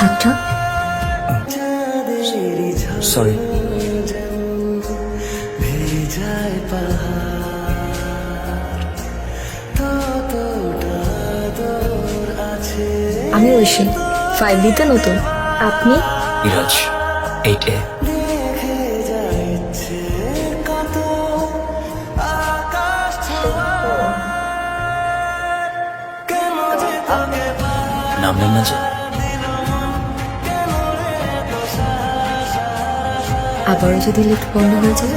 হাতটা সরি। আমি ঐশী 5D-তে নতুন। আপনি? ইরাজ 8A। নামলেন না যে? আবারও যদি লিফট বন্ধ হয়ে যায়?